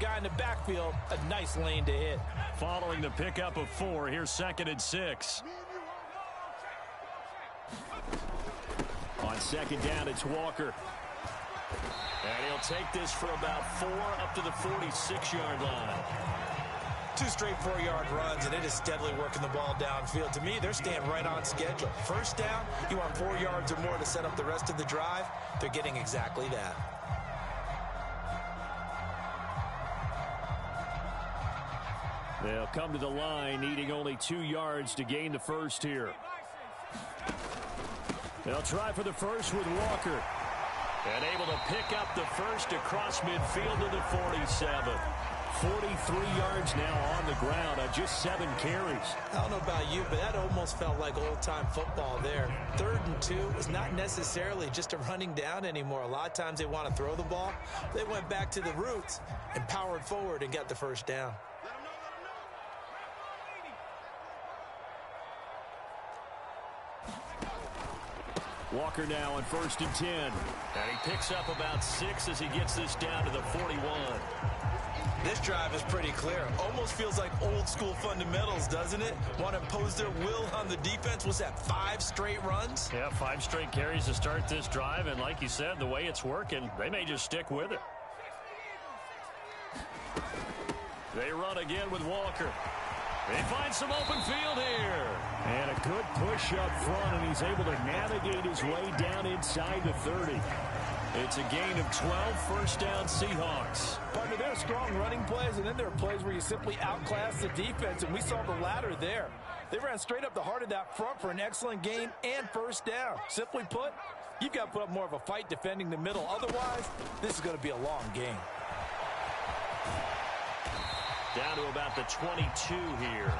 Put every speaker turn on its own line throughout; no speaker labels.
Guy in the backfield, a nice lane to hit.
Following the pickup of 4, here's 2nd and 6. On 2nd down, it's Walker. And he'll take this for about 4 up to the 46-yard line.
2 straight 4-yard runs, and it is steadily working the ball downfield. To me, they're staying right on schedule. First down, you want 4 yards or more to set up the rest of the drive. They're getting exactly that.
They'll come to the line, needing only 2 yards to gain the first here. They'll try for the first with Walker. And able to pick up the first across midfield to the 47. 43 yards now on the ground on just 7 carries.
I don't know about you, but that almost felt like old-time football there. 3rd and 2 is not necessarily just a running down anymore. A lot of times they want to throw the ball. They went back to the roots and powered forward and got the first down.
Walker now on 1st and 10. And he picks up about 6 as he gets this down to the 41.
This drive is pretty clear. Almost feels like old school fundamentals, doesn't it? Want to impose their will on the defense. Was that 5 straight runs?
Yeah, 5 straight carries to start this drive. And like you said, the way it's working, they may just stick with it. They run again with Walker. They find some open field here. And a good push up front, and he's able to navigate his way down inside the 30. It's a gain of 12, first down Seahawks.
Partner, there are strong running plays, and then there are plays where you simply outclass the defense, and we saw the latter there. They ran straight up the heart of that front for an excellent gain and first down. Simply put, you've got to put up more of a fight defending the middle. Otherwise, this is going to be a long game.
Down to about the 22 here.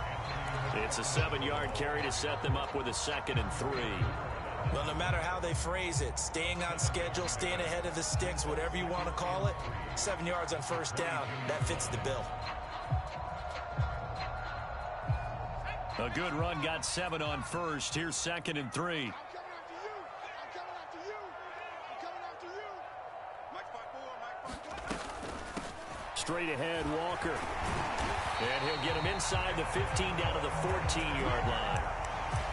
It's a 7-yard carry to set them up with a 2nd and 3.
Well, no matter how they phrase it, staying on schedule, staying ahead of the sticks, whatever you want to call it, 7 yards on first down, that fits the bill.
A good run got 7 on first. Here's 2nd and 3. Straight ahead, Walker. And he'll get him inside the 15 down to the 14-yard line.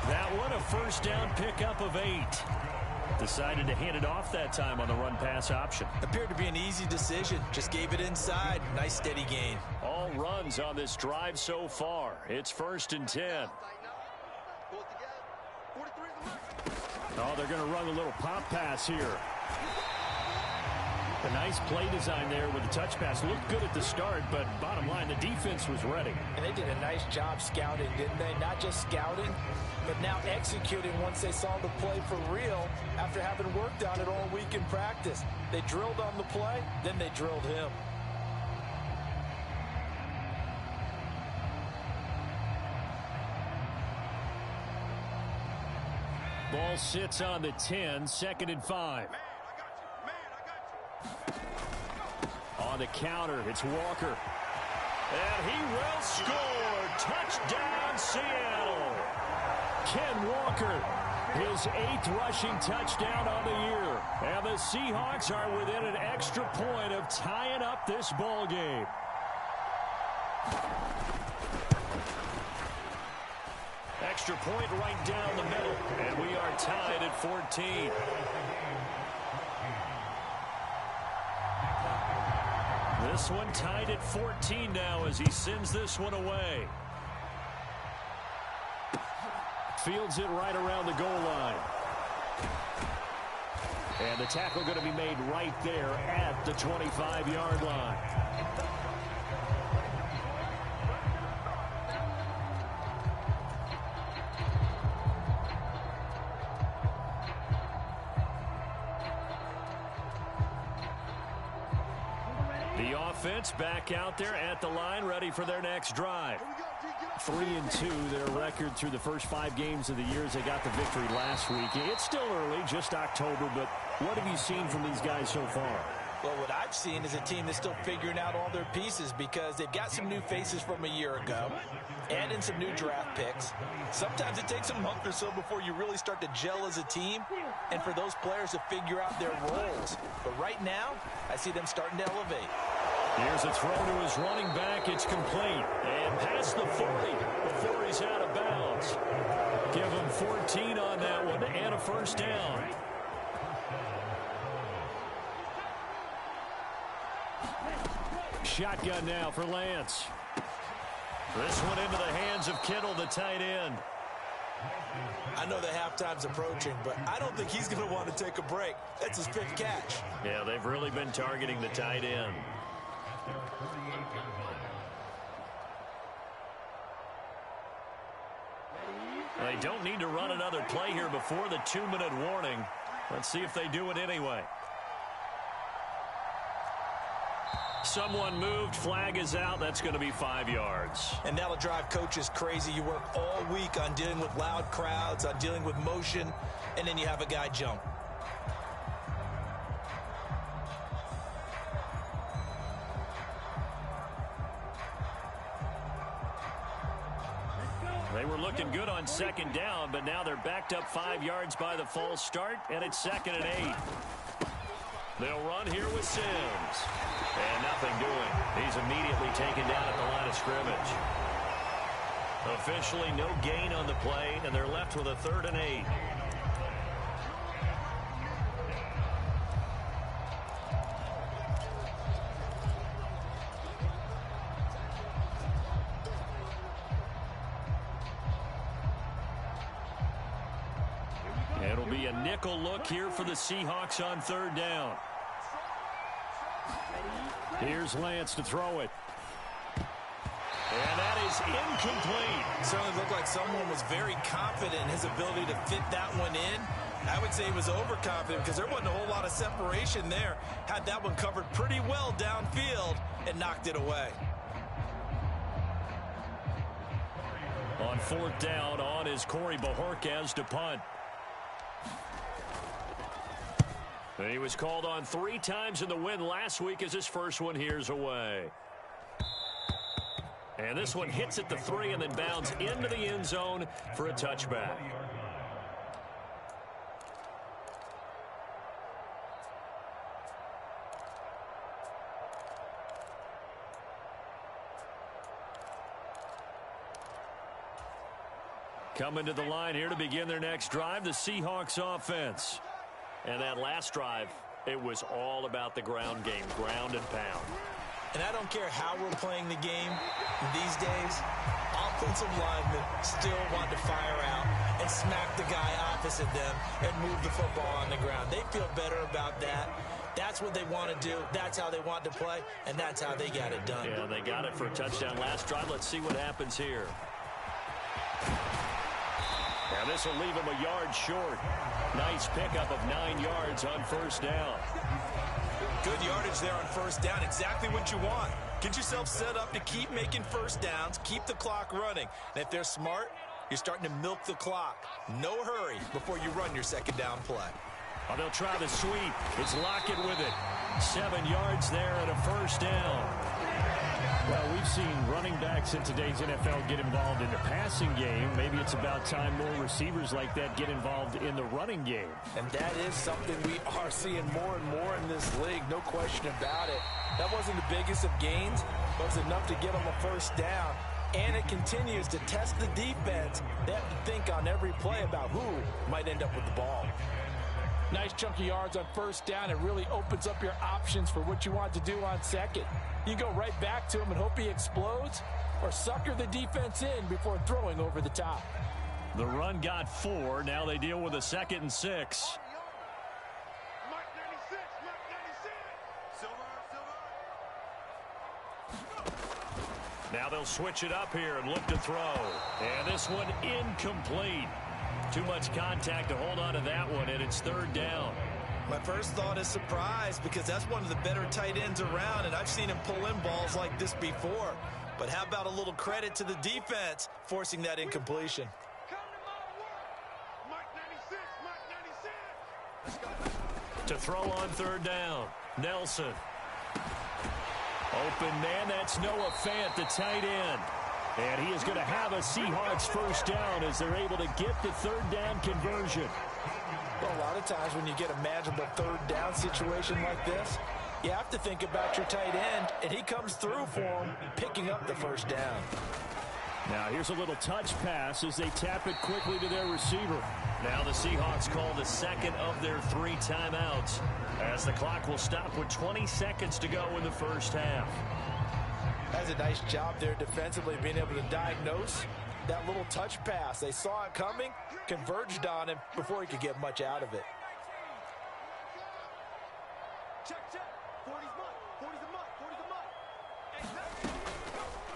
That one a first down pickup of 8. Decided to hand it off that time on the run-pass option.
Appeared to be an easy decision. Just gave it inside. Nice steady gain.
All runs on this drive so far. It's 1st and 10. Oh, they're going to run a little pop pass here. A nice play design there with the touch pass. Looked good at the start, but bottom line, the defense was ready.
And they did a nice job scouting, didn't they? Not just scouting, but now executing once they saw the play for real after having worked on it all week in practice. They drilled on the play, then they drilled him.
Ball sits on the 10, 2nd and 5. On the counter, it's Walker. And he will score. Touchdown, Seattle. Ken Walker, his 8th rushing touchdown on the year. And the Seahawks are within an extra point of tying up this ball game. Extra point right down the middle. And we are tied at 14. This one tied at 14 now as he sends this one away. Fields it right around the goal line. And the tackle going to be made right there at the 25-yard line. The offense back out there at the line, ready for their next drive. 3-2, their record through the first 5 games of the year as they got the victory last week. It's still early, just October, but what have you seen from these guys so far?
Well, what I've seen is a team that's still figuring out all their pieces because they've got some new faces from a year ago and in some new draft picks. Sometimes it takes a month or so before you really start to gel as a team and for those players to figure out their roles. But right now, I see them starting to elevate.
Here's a throw to his running back. It's complete. And past the 40 before he's out of bounds. Give him 14 on that one and a first down. Shotgun now for Lance. This one into the hands of Kittle, the tight end.
I know the halftime's approaching, but I don't think he's going to want to take a break. That's his 5th catch.
Yeah, they've really been targeting the tight end. They don't need to run another play here before the 2-minute warning. Let's see if they do it anyway. Someone moved. Flag is out. That's going to be 5 yards.
And that'll drive coaches crazy. You work all week on dealing with loud crowds, on dealing with motion, and then you have a guy jump.
They were looking good on 2nd down, but now they're backed up 5 yards by the false start, and it's 2nd and 8. They'll run here with Sims. And nothing doing. He's immediately taken down at the line of scrimmage. Officially no gain on the play, and they're left with a 3rd and 8. It'll be a nickel look here for the Seahawks on 3rd down. Here's Lance to throw it. And that is incomplete.
Certainly looked like someone was very confident in his ability to fit that one in. I would say he was overconfident because there wasn't a whole lot of separation there. Had that one covered pretty well downfield and knocked it away.
On 4th down, on is Corey Bojorquez to punt. And he was called on 3 times in the win last week as his first one here's away. And this one hits at the 3 and then bounds into the end zone for a touchback. Coming to the line here to begin their next drive, the Seahawks offense. And that last drive, it was all about the ground game, ground and pound.
And I don't care how we're playing the game these days, offensive linemen still want to fire out and smack the guy opposite them and move the football on the ground. They feel better about that. That's what they want to do. That's how they want to play, and that's how they got it done.
Yeah, they got it for a touchdown last drive. Let's see what happens here. Now this will leave him a yard short. Nice pickup of 9 yards on 1st down.
Good yardage there on 1st down. Exactly what you want. Get yourself set up to keep making 1st downs, keep the clock running. And if they're smart, you're starting to milk the clock. No hurry before you run your 2nd down play.
Oh, they'll try the sweep. It's Lockett with it. 7 yards there and a 1st down.
Well, we've seen running backs in today's NFL get involved in the passing game. Maybe it's about time more receivers like that get involved in the running game.
And that is something we are seeing more and more in this league. No question about it. That wasn't the biggest of gains, but it was enough to get them a 1st down. And it continues to test the defense. They have to think on every play about who might end up with the ball. Nice chunk of yards on 1st down. It really opens up your options for what you want to do on 2nd. You go right back to him and hope he explodes, or sucker the defense in before throwing over the top.
The run got 4. Now they deal with a 2nd and 6. Now they'll switch it up here and look to throw. And this one incomplete. Too much contact to hold on to that one, and it's 3rd down.
My first thought is surprise, because that's one of the better tight ends around, and I've seen him pull in balls like this before. But how about a little credit to the defense forcing that incompletion?
To throw on 3rd down, Nelson. Open man, that's Noah Fant, the tight end. And he is going to have a Seahawks 1st down as they're able to get the 3rd down conversion.
Well, a lot of times when you get a manageable 3rd down situation like this, You have to think about your tight end, and he comes through for him, picking up the first down.
Now here's a little touch pass as they tap it quickly to their receiver.
Now the Seahawks call the second of their 3 timeouts as the clock will stop with 20 seconds to go in the first half.
That's a nice job there defensively, being able to diagnose that little touch pass. They saw it coming, converged on him before he could get much out of it.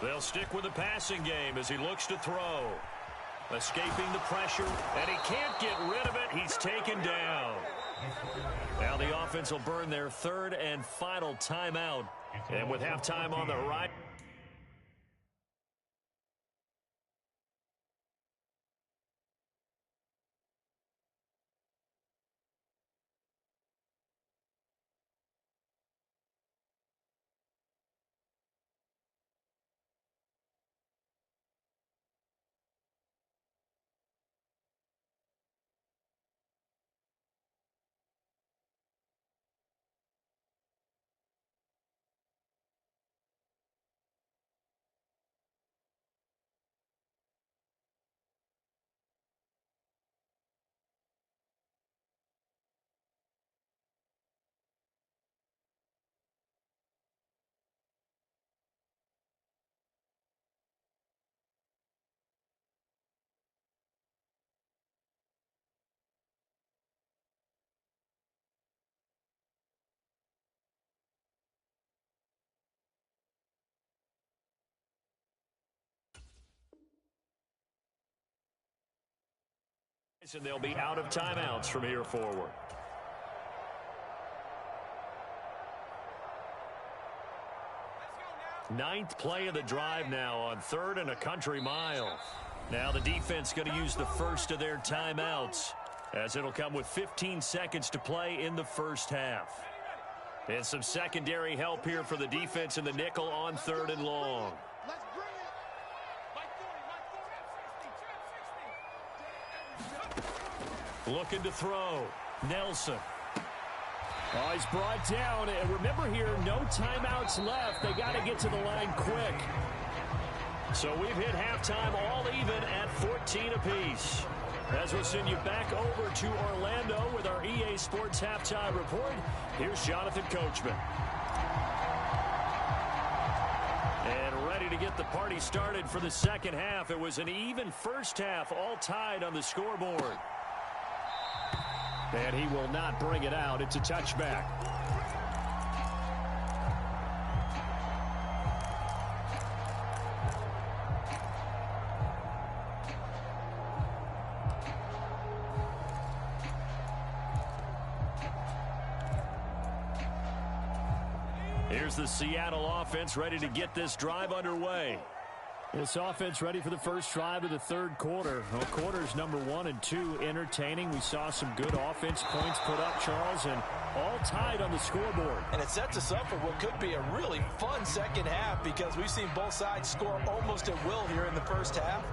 They'll stick with the passing game as he looks to throw. Escaping the pressure, and he can't get rid of it. He's taken down. Now the offense will burn their 3rd and final timeout. And with halftime on the right. And they'll be out of timeouts from here forward. Ninth play of the drive now on 3rd and a country mile. Now the defense going to use the first of their timeouts as it'll come with 15 seconds to play in the first half. And some secondary help here for the defense in the nickel on 3rd and long. Looking to throw. Nelson.
Oh, he's brought down. And remember here, no timeouts left. They got to get to the line quick.
So we've hit halftime all even at 14 apiece. As we'll send you back over to Orlando with our EA Sports Halftime Report, here's Jonathan Coachman. And ready to get the party started for the second half. It was an even first half, all tied on the scoreboard.
And he will not bring it out. It's a touchback.
Here's the Seattle offense ready to get this drive underway.
This offense ready for the first drive of the 3rd quarter. Well, quarters number 1 and 2 entertaining. We saw some good offense points put up, Charles, and all tied on the scoreboard.
And it sets us up for what could be a really fun second half because we've seen both sides score almost at will here in the first half.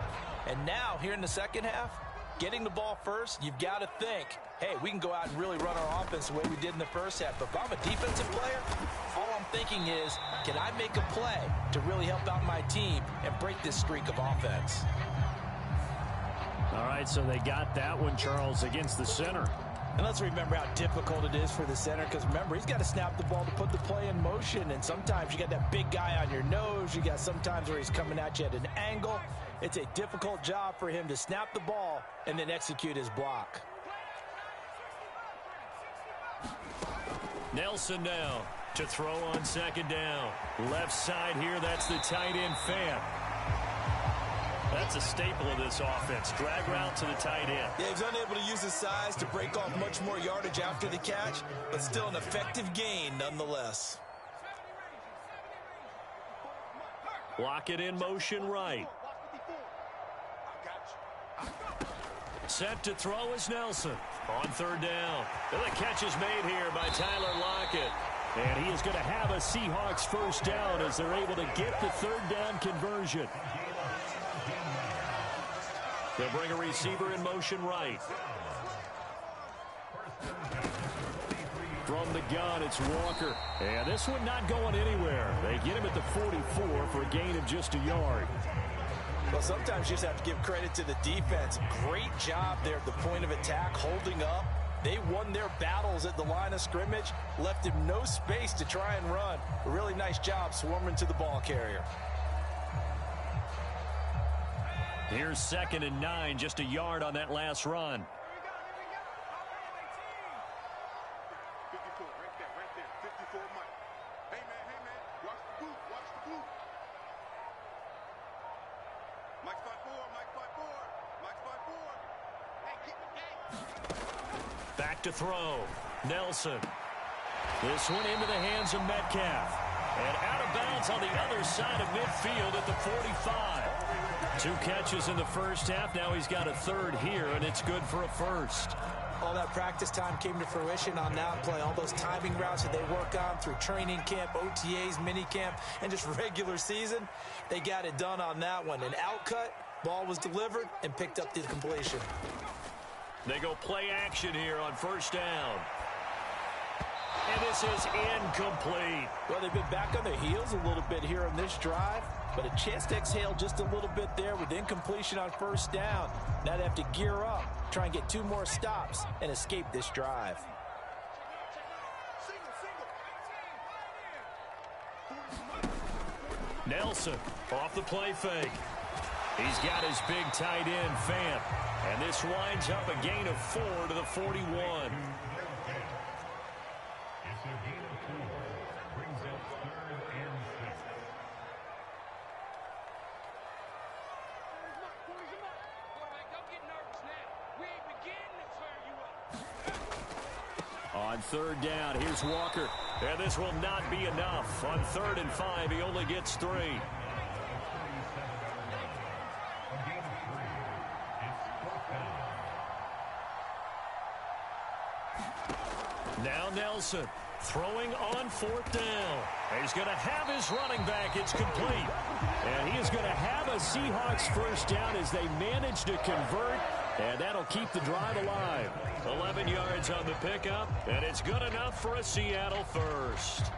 And now, here in the second half, getting the ball first, you've got to think, hey, we can go out and really run our offense the way we did in the first half. But if I'm a defensive player, all I'm thinking is, can I make a play to really help out my team and break this streak of offense?
All right, so they got that one, Charles, against the center.
And let's remember how difficult it is for the center because, remember, he's got to snap the ball to put the play in motion. And sometimes you got that big guy on your nose. You got sometimes where he's coming at you at an angle. It's a difficult job for him to snap the ball and then execute his block.
Nelson now to throw on second down. Left side here, that's the tight end fan. That's a staple of this offense. Drag route to the tight end.
Yeah, he's unable to use his size to break off much more yardage after the catch, but still an effective gain nonetheless.
Block it in motion right. Set to throw is Nelson on 3rd down. And the catch is made here by Tyler Lockett.
And he is going to have a Seahawks first down as they're able to get the 3rd down conversion.
They'll bring a receiver in motion right.
From the gun, it's Walker. And this one not going anywhere. They get him at the 44 for a gain of just a yard.
Well, sometimes you just have to give credit to the defense. Great job there at the point of attack, holding up. They won their battles at the line of scrimmage, left him no space to try and run. A really nice job swarming to the ball carrier.
Here's 2nd and 9, just a yard on that last run. Back to throw. Nelson. This one into the hands of Metcalf. And out of bounds on the other side of midfield at the 45. 2 catches in the first half. Now he's got a third here, and it's good for a first.
All that practice time came to fruition on that play. All those timing routes that they work on through training camp, OTAs, minicamp, and just regular season, they got it done on that one. An outcut, ball was delivered, and picked up the completion.
They go play action here on first down. And this is incomplete.
Well, they've been back on their heels a little bit here on this drive, but a chance to exhale just a little bit there with incompletion on first down. Now they have to gear up, try and get 2 more stops, and escape this drive.
Nelson off the play fake. He's got his big tight end, Fant. And this winds up a gain of 4 to the 41. On 3rd down, here's Walker. And this will not be enough. On 3rd and 5, he only gets 3. Now Nelson throwing on 4th down. He's going to have his running back. It's complete. And he is going to have a Seahawks first down as they manage to convert. And that'll keep the drive alive. 11 yards on the pickup. And it's good enough for a Seattle first.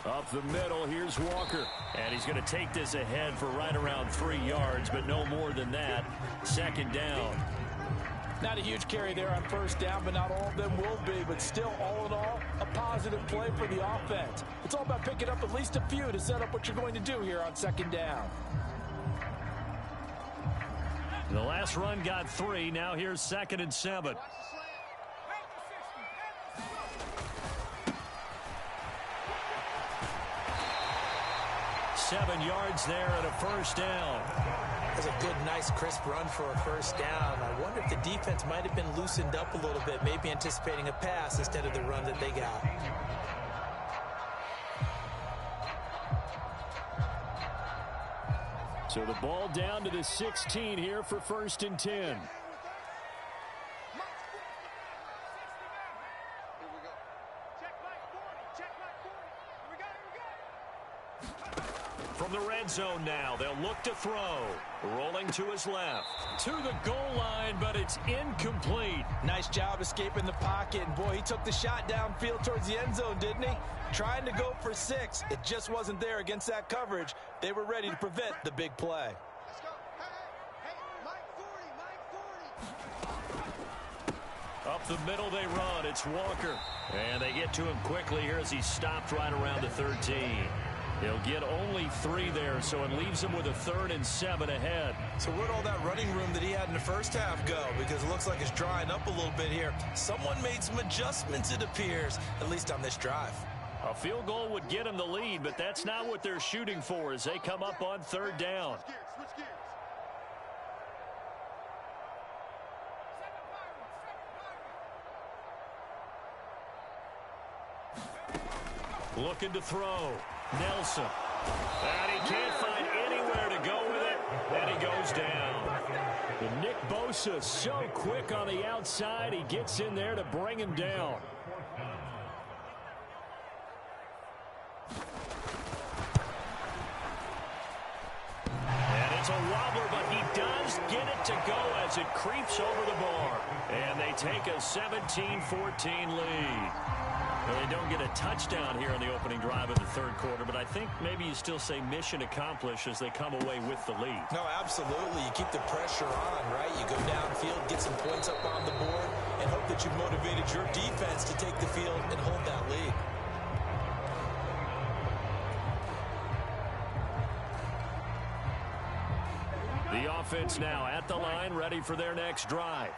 Up the middle, here's Walker. And he's going to take this ahead for right around 3 yards, but no more than that. 2nd down.
Not a huge carry there on first down, but not all of them will be. But still, all in all, a positive play for the offense. It's all about picking up at least a few to set up what you're going to do here on 2nd down.
The last run got 3. Now here's 2nd and 7. 7 yards there and a first down.
That's a good, nice, crisp run for a first down. I wonder if the defense might have been loosened up a little bit, maybe anticipating a pass instead of the run that they got.
So the ball down to the 16 here for 1st and 10. From the red zone now, they'll look to throw. Rolling to his left. To the goal line, but it's incomplete.
Nice job escaping the pocket. And boy, he took the shot downfield towards the end zone, didn't he? Trying to go for 6. It just wasn't there against that coverage. They were ready to prevent the big play.
Let's go. Hey, Mike 40.
Up the middle they run. It's Walker. And they get to him quickly here as he stopped right around the 13. He'll get only 3 there, so it leaves him with a 3rd and 7 ahead.
So where'd all that running room that he had in the first half go? Because it looks like it's drying up a little bit here. Someone made some adjustments, it appears, at least on this drive.
A field goal would get him the lead, but that's not what they're shooting for as they come up on 3rd down.
Switch gears.
Looking to throw. Nelson. And he can't find anywhere to go with it. And he goes down. And Nick Bosa so quick on the outside. He gets in there to bring him down. It's a wobbler, but he does get it to go as it creeps over the bar. And they take a 17-14 lead. Well, they don't get a touchdown here on the opening drive of the third quarter, but I think maybe you still say mission accomplished as they come away with the lead.
No, absolutely. You keep the pressure on, right? You go downfield, get some points up on the board, and hope that you've motivated your defense to take the field and hold that lead.
The offense now at the line, ready for their next drive.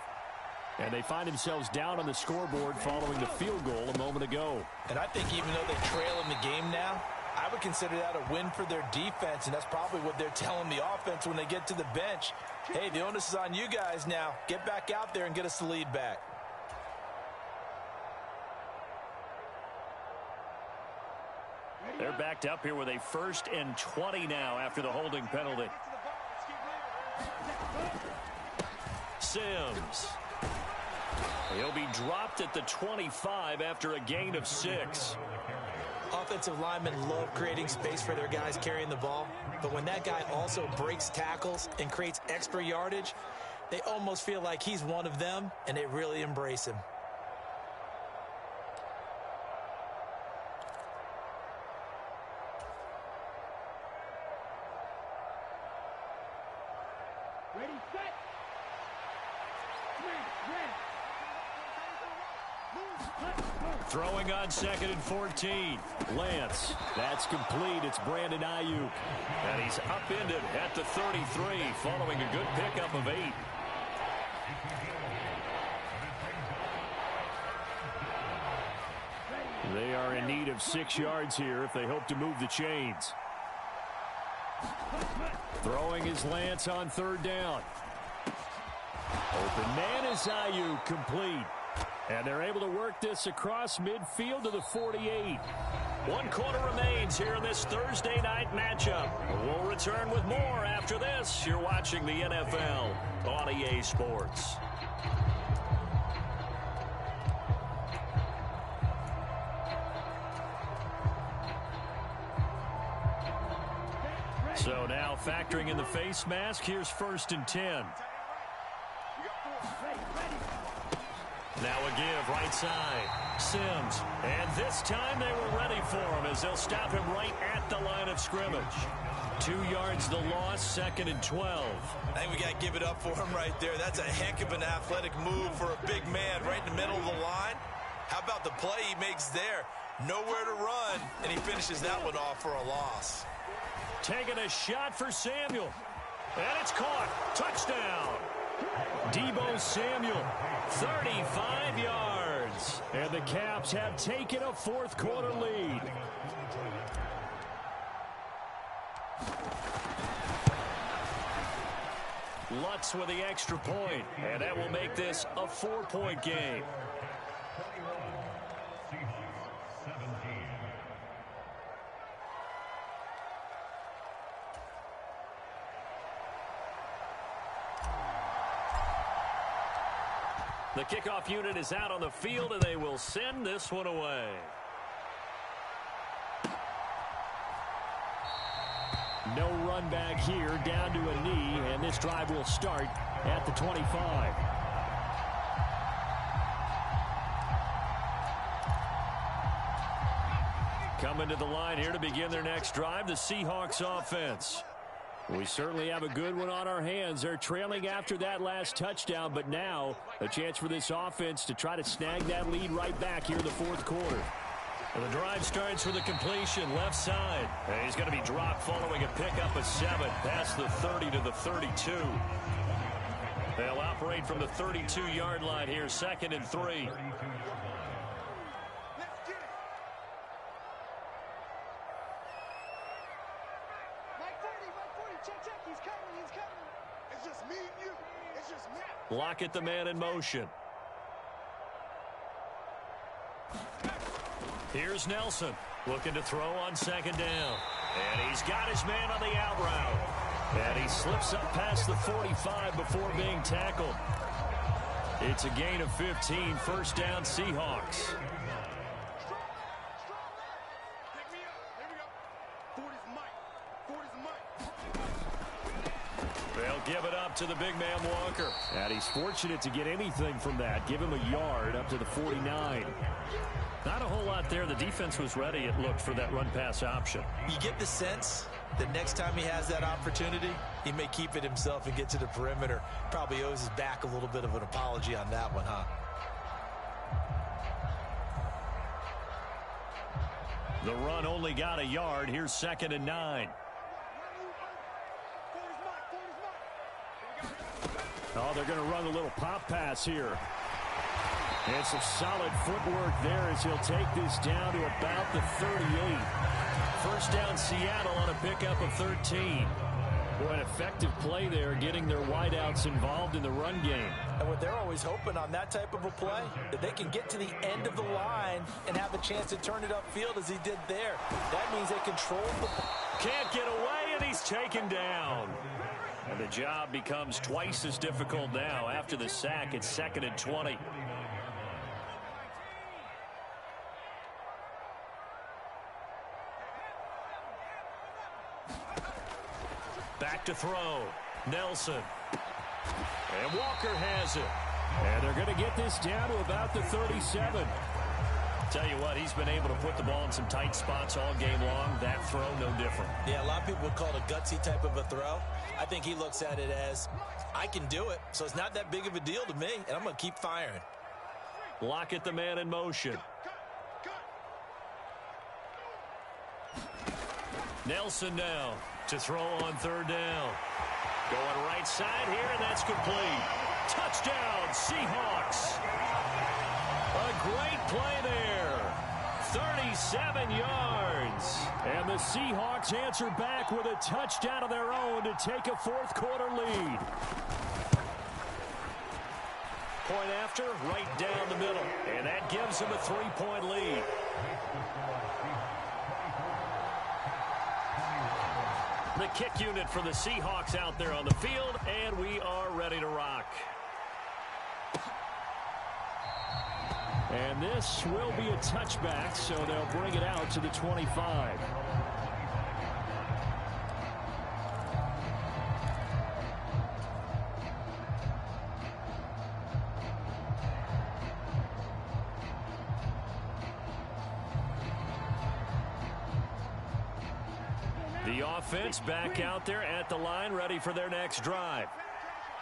And they find themselves down on the scoreboard following the field goal a moment ago.
And I think even though they trail in the game now, I would consider that a win for their defense, and that's probably what they're telling the offense when they get to the bench. Hey, the onus is on you guys now. Get back out there and get us the lead back.
They're backed up here with a 1st and 20 now after the holding penalty. Sims. He'll be dropped at the 25 after a gain of 6.
Offensive linemen love creating space for their guys carrying the ball, but when that guy also breaks tackles and creates extra yardage, they almost feel like he's one of them, and they really embrace him.
Ready, set.
Throwing on 2nd and 14. Lance. That's complete. It's Brandon Ayuk. And he's upended at the 33 following a good pickup of 8. They are in need of 6 yards here if they hope to move the chains. Throwing is Lance on 3rd down. Open man is Ayuk, complete. And they're able to work this across midfield to the 48. 1 quarter remains here in this Thursday night matchup. We'll return with more after this. You're watching the NFL on EA Sports. So now factoring in the face mask, here's 1st and 10. Now a give right side. Sims. And this time they were ready for him as they'll stop him right at the line of scrimmage. 2 yards the loss, 2nd and 12.
I think we got to give it up for him right there. That's a heck of an athletic move for a big man right in the middle of the line. How about the play he makes there? Nowhere to run, and he finishes that one off for a loss.
Taking a shot for Samuel. And it's caught. Touchdown. Deebo Samuel, 35 yards. And the Caps have taken a 4th quarter lead. Lutz with the extra point, and that will make this a 4-point game. The kickoff unit is out on the field, and they will send this one away. No run back here, down to a knee, and this drive will start at the 25. Coming to the line here to begin their next drive, the Seahawks offense. We certainly have a good one on our hands. They're trailing after that last touchdown, but now a chance for this offense to try to snag that lead right back here in the 4th quarter. Well, the drive starts with a completion left side. And he's going to be dropped following a pickup of 7 past the 30 to the 32. They'll operate from the 32-yard line here, 2nd and 3. Lockett the man in motion. Here's Nelson looking to throw on 2nd down. And he's got his man on the out route. And he slips up past the 45 before being tackled. It's a gain of 15, 1st down Seahawks. to the big man Walker.
And he's fortunate to get anything from that. Give him a yard up to the 49.
Not a whole lot there. The defense was ready, it looked, for that run-pass option.
You get the sense that next time he has that opportunity, he may keep it himself and get to the perimeter. Probably owes his back a little bit of an apology on that one, huh?
The run only got a yard. Here's 2nd and 9.
Oh, they're going to run a little pop pass here. And some solid footwork there as he'll take this down to about the 38.
First down, Seattle on a pickup of 13.
Boy, an effective play there, getting their wideouts involved in the run game.
And what they're always hoping on that type of a play, that they can get to the end of the line and have a chance to turn it upfield as he did there. That means they control the ball.
Can't get away, and he's taken down. And the job becomes twice as difficult now. After the sack, it's 2nd and 20. Back to throw. Nelson. And Walker has it.
And they're going to get this down to about the 37.
Tell you what, he's been able to put the ball in some tight spots all game long. That throw, no different.
Yeah, a lot of people would call it a gutsy type of a throw. I think he looks at it as, I can do it, so it's not that big of a deal to me, and I'm going to keep firing.
Lockett, the man in motion. Nelson now to throw on 3rd down. Going right side here, and that's complete. Touchdown, Seahawks. A great play there. 37 yards.
And the Seahawks answer back with a touchdown of their own to take a 4th quarter lead.
Point after, right down the middle. And that gives them a 3-point lead. The kick unit for the Seahawks out there on the field, and we are ready to rock.
And this will be a touchback, so they'll bring it out to the 25.
The offense back out there at the line, ready for their next drive.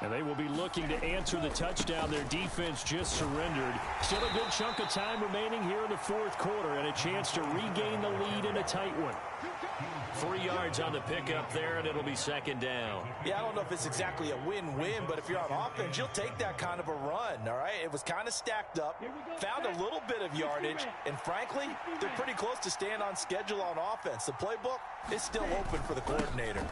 And they will be looking to answer the touchdown their defense just surrendered. Still a good chunk of time remaining here in the 4th quarter and a chance to regain the lead in a tight one.
3 yards on the pickup there, and it'll be 2nd down.
Yeah, I don't know if it's exactly a win-win, but if you're on offense, you'll take that kind of a run, all right? It was kind of stacked up, found a little bit of yardage, and frankly, they're pretty close to staying on schedule on offense. The playbook is still open for the coordinator.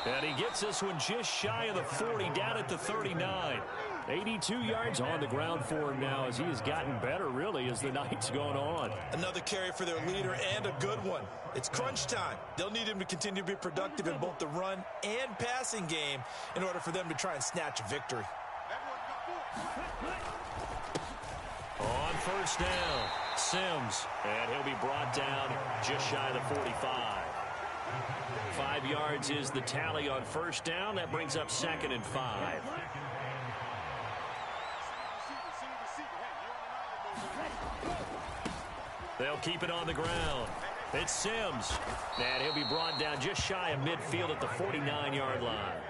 And he gets this one just shy of the 40, down at the 39.
82 yards on the ground for him now as he has gotten better, really, as the night's gone on.
Another carry for their leader, and a good one. It's crunch time. They'll need him to continue to be productive in both the run and passing game in order for them to try and snatch a victory.
On 1st down, Sims. And he'll be brought down just shy of the 45. 5 yards is the tally on 1st down. That brings up 2nd and 5. They'll keep it on the ground. It's Sims. And he'll be brought down just shy of midfield at the 49-yard line.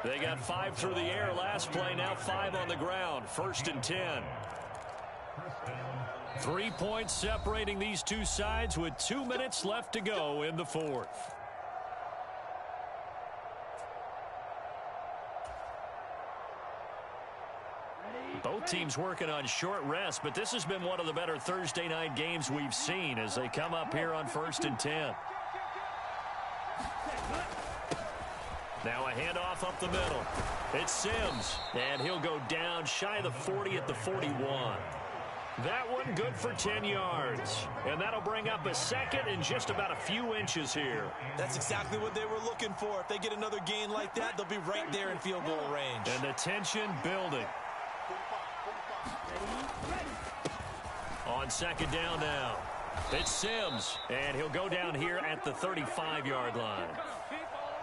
They got 5 through the air last play, now 5 on the ground. 1st and 10. 3 points separating these two sides with 2 minutes left to go in the 4th. Both teams working on short rest, but this has been one of the better Thursday night games we've seen as they come up here on 1st and 10. Now a handoff up the middle. It's Sims, and he'll go down shy of the 40 at the 41. That one good for 10 yards. And that'll bring up a 2nd and just about a few inches here.
That's exactly what they were looking for. If they get another gain like that, they'll be right there in field goal range.
And the tension building. On 2nd down now, it's Sims, and he'll go down here at the 35-yard line.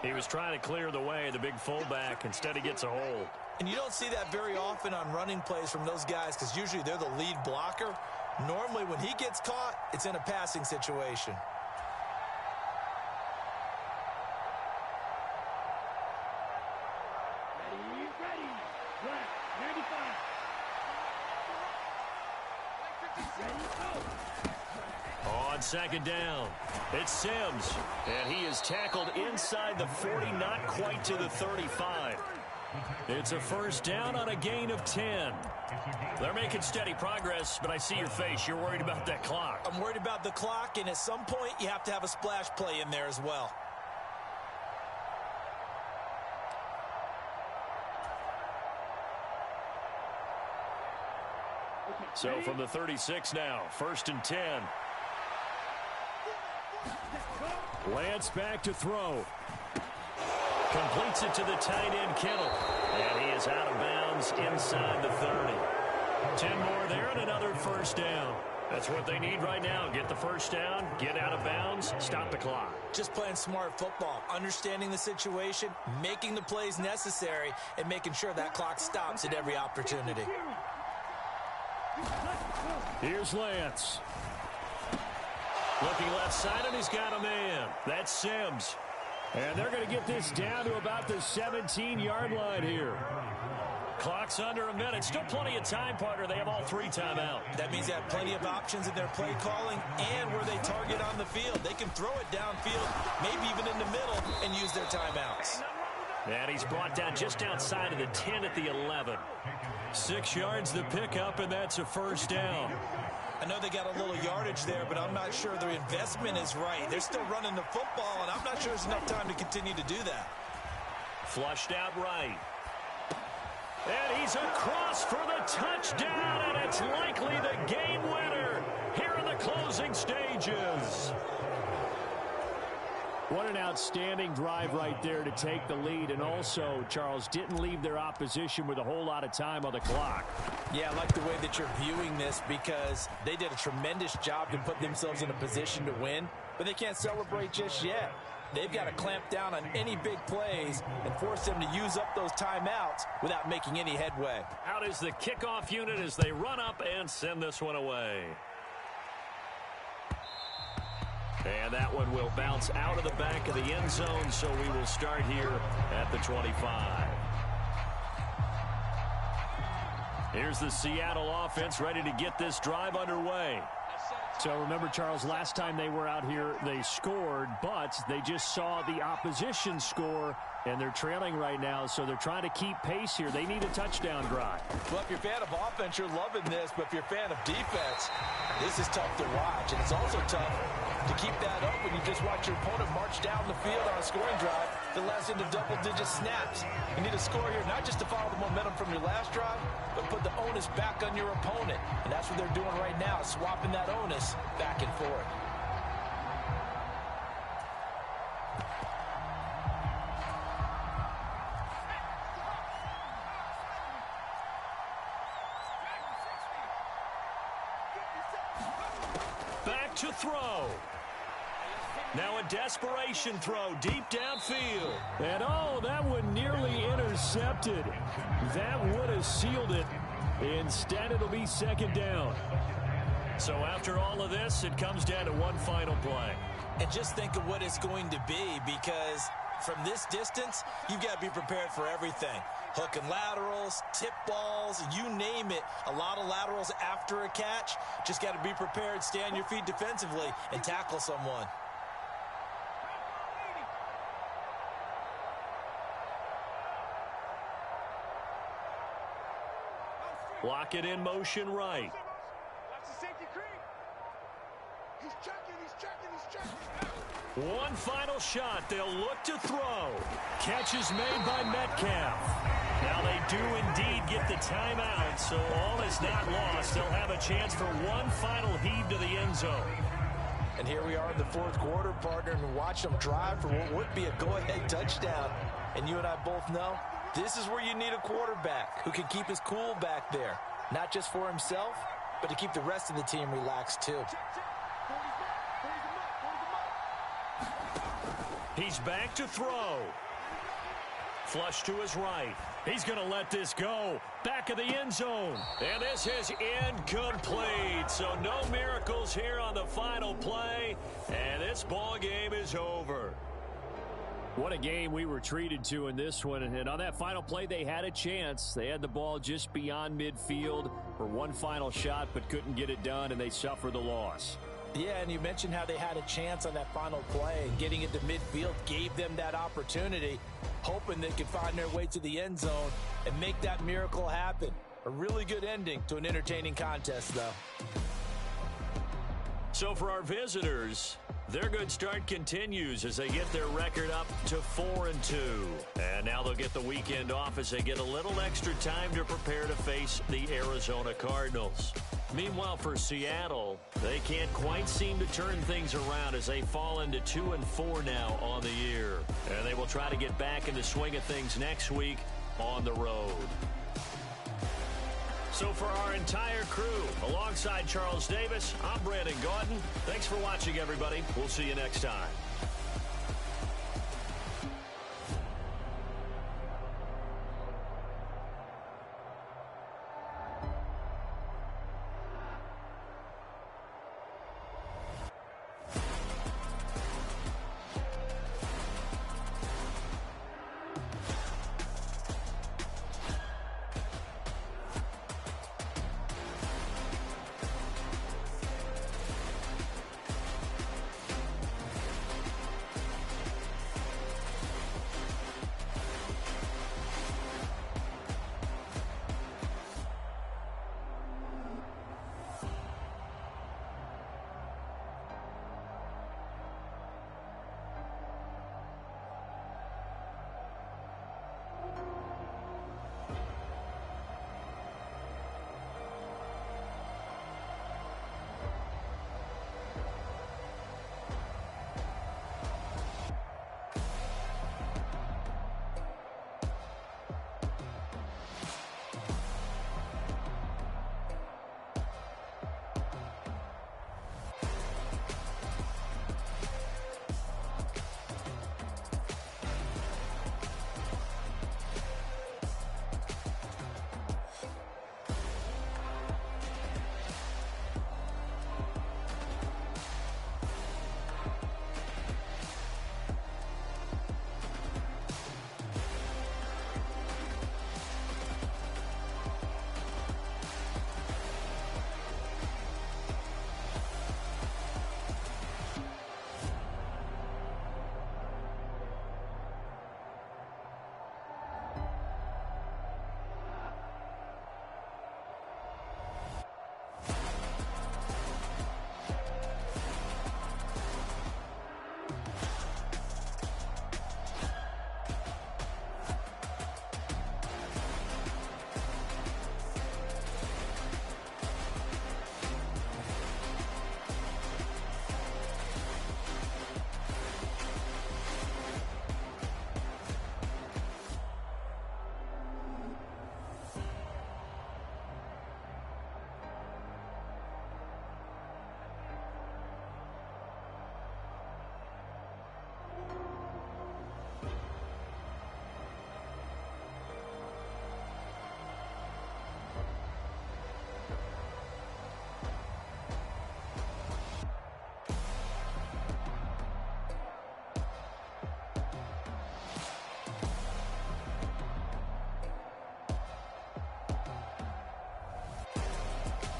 He was trying to clear the way, the big fullback. Instead, he gets a hold.
And you don't see that very often on running plays from those guys because usually they're the lead blocker. Normally, when he gets caught, it's in a passing situation.
On second down, it's Sims. And he is tackled inside the 40, not quite to the 35. It's a first down on a gain of 10. They're making steady progress, but I see your face. You're worried about that clock.
I'm worried about the clock, and at some point, you have to have a splash play in there as well.
So from the 36 now, 1st and 10. Lance back to throw. Completes it to the tight end, Kittle. And he is out of bounds inside the 30. 10 more there and another first down. That's what they need right now. Get the first down, get out of bounds, stop the clock.
Just playing smart football, understanding the situation, making the plays necessary, and making sure that clock stops at every opportunity.
Here's Lance. Looking left side, and he's got a man. That's Sims. And they're going to get this down to about the 17-yard line here. Clock's under a minute. Still plenty of time, partner. They have all 3 timeout.
That means they have plenty of options in their play calling and where they target on the field. They can throw it downfield, maybe even in the middle, and use their timeouts.
And he's brought down just outside of the 10 at the 11. 6 yards the pickup, and that's a first down.
I know they got a little yardage there, but I'm not sure their investment is right. They're still running the football, and I'm not sure there's enough time to continue to do that.
Flushed out right. And he's across for the touchdown, and it's likely the game winner here in the closing stages.
What an outstanding drive right there to take the lead. And also, Charles, didn't leave their opposition with a whole lot of time on the clock.
Yeah, I like the way that you're viewing this because they did a tremendous job to put themselves in a position to win, but they can't celebrate just yet. They've got to clamp down on any big plays and force them to use up those timeouts without making any headway.
Out is the kickoff unit as they run up and send this one away. And that one will bounce out of the back of the end zone, so we will start here at the 25. Here's the Seattle offense ready to get this drive underway.
So remember, Charles, last time they were out here, they scored, but they just saw the opposition score, and they're trailing right now, so they're trying to keep pace here. They need a touchdown drive.
Well, if you're a fan of offense, you're loving this, but if you're a fan of defense, this is tough to watch, and it's also tough to keep that up when you just watch your opponent march down the field on a scoring drive that lasts into double-digit snaps. You need a score here, not just to follow the momentum from your last drive, but put the onus back on your opponent. And that's what they're doing right now, swapping that onus back and forth.
Back to throw. Now a desperation throw deep downfield.
And oh, that one nearly intercepted. That would have sealed it. Instead, it'll be second down.
So after all of this, it comes down to one final play.
And just think of what it's going to be, because from this distance, you've got to be prepared for everything. Hook and laterals, tip balls, you name it. A lot of laterals after a catch. Just got to be prepared, stay on your feet defensively, and tackle someone.
Lock it in motion right.
Watch the safety creep. He's checking, he's checking, he's checking.
One final shot. They'll look to throw. Catch is made by Metcalf. Now they do indeed get the timeout, so all is not lost. They'll have a chance for one final heave to the end zone.
And here we are in the fourth quarter, partner, and watch them drive for what would be a go-ahead touchdown. And you and I both know this is where you need a quarterback who can keep his cool back there, not just for himself, but to keep the rest of the team relaxed too.
He's back to throw. Flush to his right. He's going to let this go. Back of the end zone. And this is incomplete. So no miracles here on the final play. And this ball game is over.
What a game we were treated to in this one. And on that final play, they had a chance. They had the ball just beyond midfield for one final shot, but couldn't get it done, and they suffered the loss.
Yeah, and you mentioned how they had a chance on that final play, and getting it to midfield gave them that opportunity, hoping they could find their way to the end zone and make that miracle happen. A really good ending to an entertaining contest, though.
So for our visitors, their good start continues as they get their record up to 4-2. And now they'll get the weekend off as they get a little extra time to prepare to face the Arizona Cardinals. Meanwhile, for Seattle, they can't quite seem to turn things around as they fall into 2-4 now on the year. And they will try to get back in the swing of things next week on the road. So for our entire crew, alongside Charles Davis, I'm Brandon Gaudin. Thanks for watching, everybody. We'll see you next time.